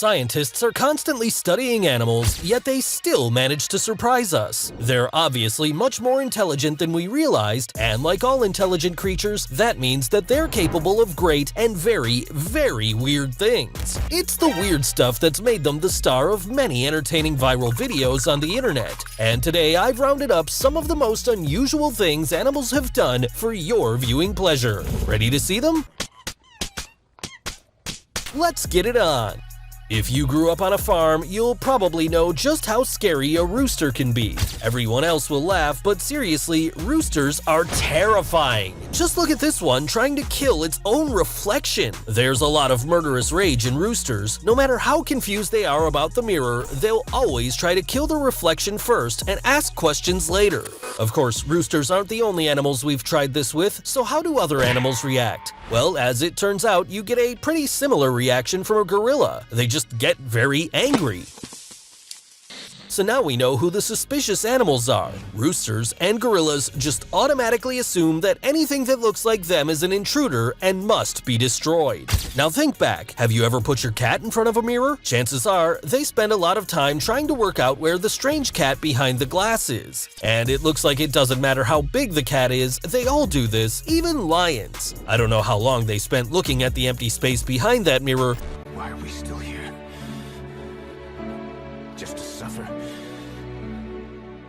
Scientists are constantly studying animals, yet they still manage to surprise us. They're obviously much more intelligent than we realized, and like all intelligent creatures, that means that they're capable of great and very, very weird things. It's the weird stuff that's made them the star of many entertaining viral videos on the internet. And today I've rounded up some of the most unusual things animals have done for your viewing pleasure. Ready to see them? Let's get it on! If you grew up on a farm, you'll probably know just how scary a rooster can be. Everyone else will laugh, but seriously, roosters are terrifying. Just look at this one trying to kill its own reflection. There's a lot of murderous rage in roosters. No matter how confused they are about the mirror, they'll always try to kill the reflection first and ask questions later. Of course, roosters aren't the only animals we've tried this with, so how do other animals react? Well, as it turns out, you get a pretty similar reaction from a gorilla. They just get very angry. So now we know who the suspicious animals are. Roosters and gorillas just automatically assume that anything that looks like them is an intruder and must be destroyed. Now think back, have you ever put your cat in front of a mirror? Chances are, they spend a lot of time trying to work out where the strange cat behind the glass is. And it looks like it doesn't matter how big the cat is, they all do this, even lions. I don't know how long they spent looking at the empty space behind that mirror. Why are we still here? Just to suffer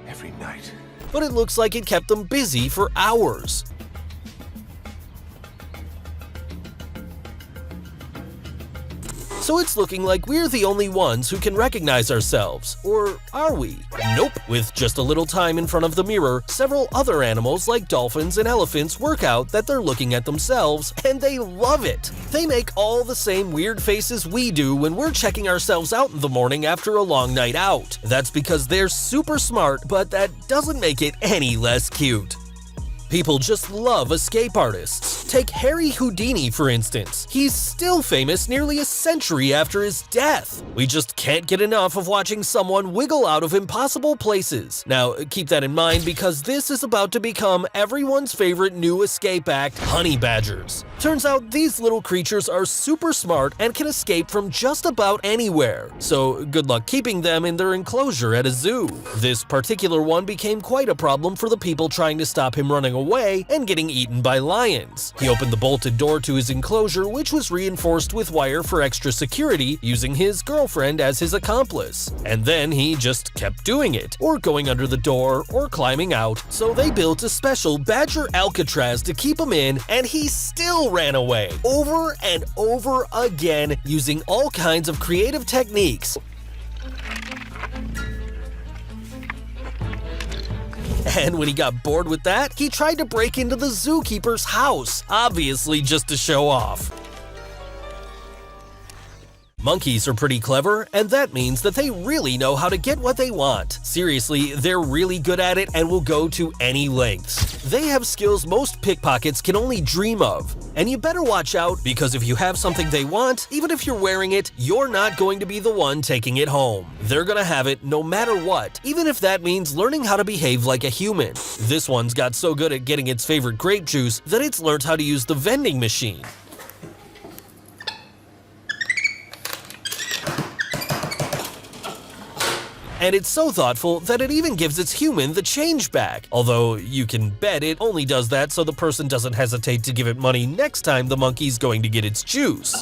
every night. But it looks like it kept them busy for hours. So it's looking like we're the only ones who can recognize ourselves. Or are we? Nope. With just a little time in front of the mirror, several other animals like dolphins and elephants work out that they're looking at themselves, and they love it. They make all the same weird faces we do when we're checking ourselves out in the morning after a long night out. That's because they're super smart, but that doesn't make it any less cute. People just love escape artists. Take Harry Houdini, for instance. He's still famous nearly a century after his death. We just can't get enough of watching someone wiggle out of impossible places. Now, keep that in mind because this is about to become everyone's favorite new escape act, honey badgers. Turns out these little creatures are super smart and can escape from just about anywhere. So good luck keeping them in their enclosure at a zoo. This particular one became quite a problem for the people trying to stop him running away and getting eaten by lions. He opened the bolted door to his enclosure, which was reinforced with wire for extra security, using his girlfriend as his accomplice. And then he just kept doing it, or going under the door, or climbing out. So they built a special badger Alcatraz to keep him in, and he still ran away, over and over again, using all kinds of creative techniques. And when he got bored with that, he tried to break into the zookeeper's house, obviously just to show off. Monkeys are pretty clever, and that means that they really know how to get what they want. Seriously, they're really good at it and will go to any lengths. They have skills most pickpockets can only dream of. And you better watch out, because if you have something they want, even if you're wearing it, you're not going to be the one taking it home. They're gonna have it no matter what, even if that means learning how to behave like a human. This one's got so good at getting its favorite grape juice that it's learned how to use the vending machine. And it's so thoughtful that it even gives its human the change back. Although you can bet it only does that so the person doesn't hesitate to give it money next time the monkey's going to get its juice.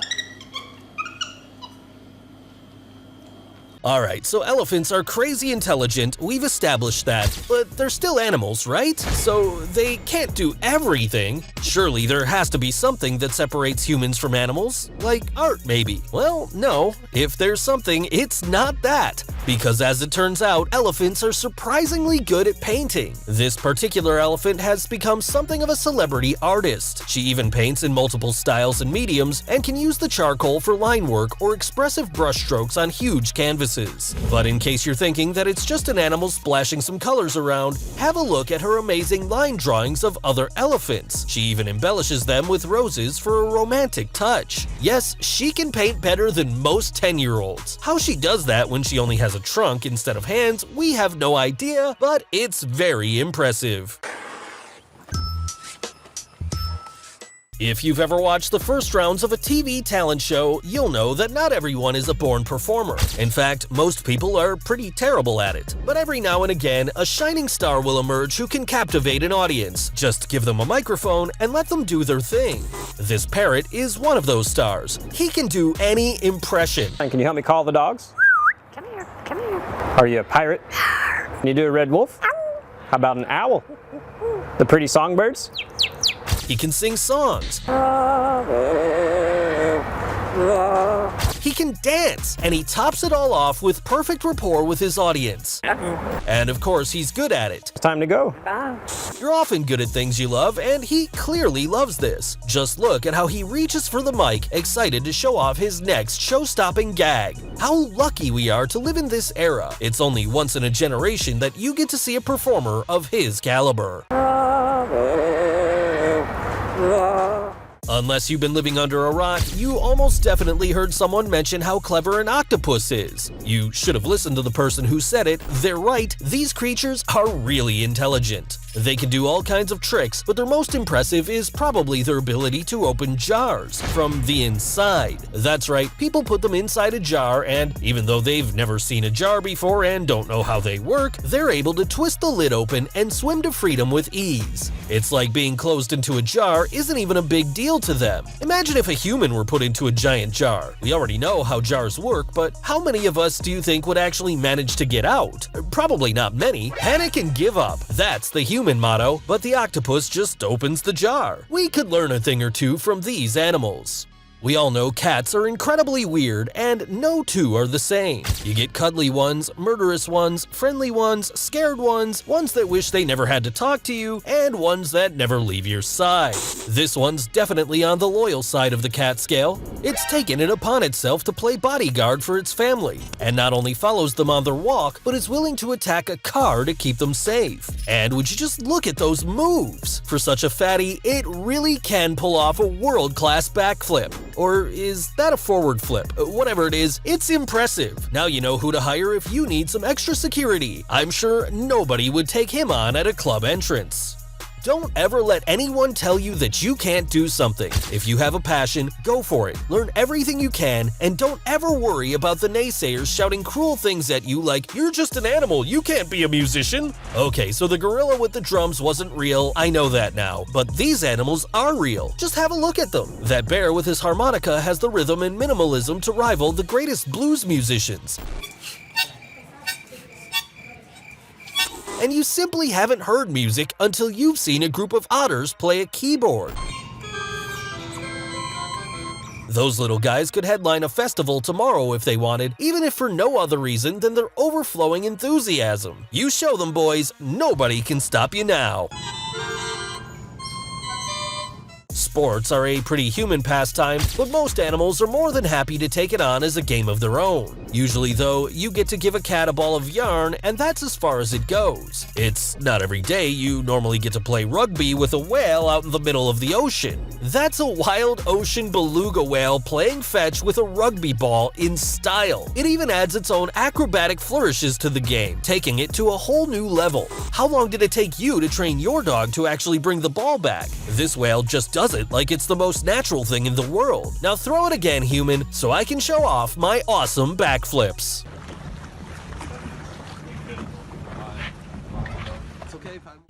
Alright, so elephants are crazy intelligent, we've established that, but they're still animals, right? So they can't do everything. Surely there has to be something that separates humans from animals, like art maybe. Well, no, if there's something, it's not that. Because as it turns out, elephants are surprisingly good at painting. This particular elephant has become something of a celebrity artist. She even paints in multiple styles and mediums and can use the charcoal for line work or expressive brushstrokes on huge canvases. But in case you're thinking that it's just an animal splashing some colors around, have a look at her amazing line drawings of other elephants. She even embellishes them with roses for a romantic touch. Yes, she can paint better than most 10-year-olds. How she does that when she only has a trunk instead of hands, we have no idea, but it's very impressive. If you've ever watched the first rounds of a TV talent show, you'll know that not everyone is a born performer. In fact, most people are pretty terrible at it. But every now and again, a shining star will emerge who can captivate an audience. Just give them a microphone and let them do their thing. This Parrot is one of those stars. He can do any impression. Can you help me call the dogs? Come here, come here. Are you a pirate? Can you do a red wolf? How about an owl? The pretty songbirds? He can sing songs. He can dance, and he tops it all off with perfect rapport with his audience. And of course, he's good at it. It's time to go. You're often good at things you love, and he clearly loves this. Just look at how he reaches for the mic, excited to show off his next show-stopping gag. How lucky we are to live in this era. It's only once in a generation that you get to see a performer of his caliber. Unless you've been living under a rock, you almost definitely heard someone mention how clever an octopus is. You should have listened to the person who said it. They're right, these creatures are really intelligent. They can do all kinds of tricks, but their most impressive is probably their ability to open jars from the inside. That's right, people put them inside a jar, and even though they've never seen a jar before and don't know how they work, they're able to twist the lid open and swim to freedom with ease. It's like being closed into a jar isn't even a big deal to them. Imagine if a human were put into a giant jar. We already know how jars work, but how many of us do you think would actually manage to get out? Probably not many. Panic and give up. That's the human motto, but the octopus just opens the jar. We could learn a thing or two from these animals. We all know cats are incredibly weird, and no two are the same. You get cuddly ones, murderous ones, friendly ones, scared ones, ones that wish they never had to talk to you, and ones that never leave your side. This one's definitely on the loyal side of the cat scale. It's taken it upon itself to play bodyguard for its family, and not only follows them on their walk, but is willing to attack a car to keep them safe. And would you just look at those moves? For such a fatty, it really can pull off a world-class backflip. Or is that a forward flip? Whatever it is, it's impressive. Now you know who to hire if you need some extra security. I'm sure nobody would take him on at a club entrance. Don't ever let anyone tell you that you can't do something. If you have a passion, go for it. Learn everything you can, and don't ever worry about the naysayers shouting cruel things at you like, "You're just an animal, you can't be a musician." Okay, so the gorilla with the drums wasn't real, I know that now. But these animals are real. Just have a look at them. That bear with his harmonica has the rhythm and minimalism to rival the greatest blues musicians. And you simply haven't heard music until you've seen a group of otters play a keyboard. Those little guys could headline a festival tomorrow if they wanted, even if for no other reason than their overflowing enthusiasm. You show them, boys, nobody can stop you now. Sports are a pretty human pastime, but most animals are more than happy to take it on as a game of their own. Usually, though, you get to give a cat a ball of yarn, and that's as far as it goes. It's not every day you normally get to play rugby with a whale out in the middle of the ocean. That's a wild ocean beluga whale playing fetch with a rugby ball in style. It even adds its own acrobatic flourishes to the game, taking it to a whole new level. How long did it take you to train your dog to actually bring the ball back? This whale just does it like it's the most natural thing in the world. Now throw it again, human, so I can show off my awesome backflips.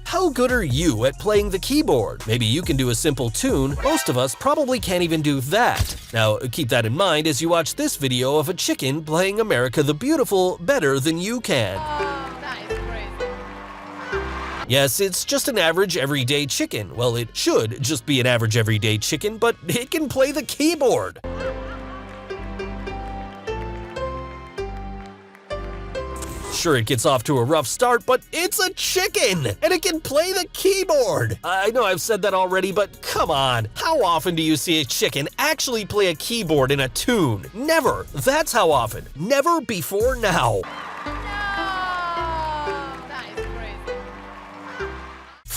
How good are you at playing the keyboard? Maybe you can do a simple tune. Most of us probably can't even do that. Now, keep that in mind as you watch this video of a chicken playing America the Beautiful better than you can. Yes, it's just an average everyday chicken. Well, it should just be an average everyday chicken, but it can play the keyboard. Sure, it gets off to a rough start, but it's a chicken, and it can play the keyboard. I know I've said that already, but come on. How often do you see a chicken actually play a keyboard in a tune? Never. That's how often. Never before now.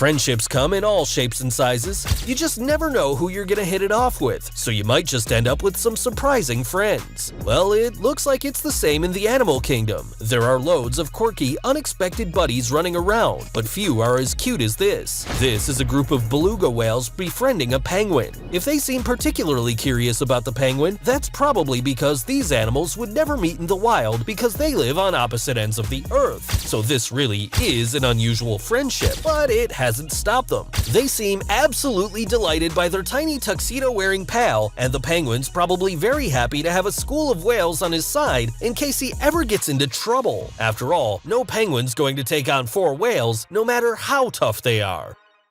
Friendships come in all shapes and sizes. You just never know who you're gonna hit it off with, so you might just end up with some surprising friends. Well, it looks like it's the same in the animal kingdom. There are loads of quirky, unexpected buddies running around, but few are as cute as this. This is a group of beluga whales befriending a penguin. If they seem particularly curious about the penguin, that's probably because these animals would never meet in the wild because they live on opposite ends of the earth. So this really is an unusual friendship, but it hasn't stopped them. They seem absolutely delighted by their tiny tuxedo-wearing pal, and the penguin's probably very happy to have a school of whales on his side in case he ever gets into trouble. After all, no penguin's going to take on 4 whales, no matter how tough they are.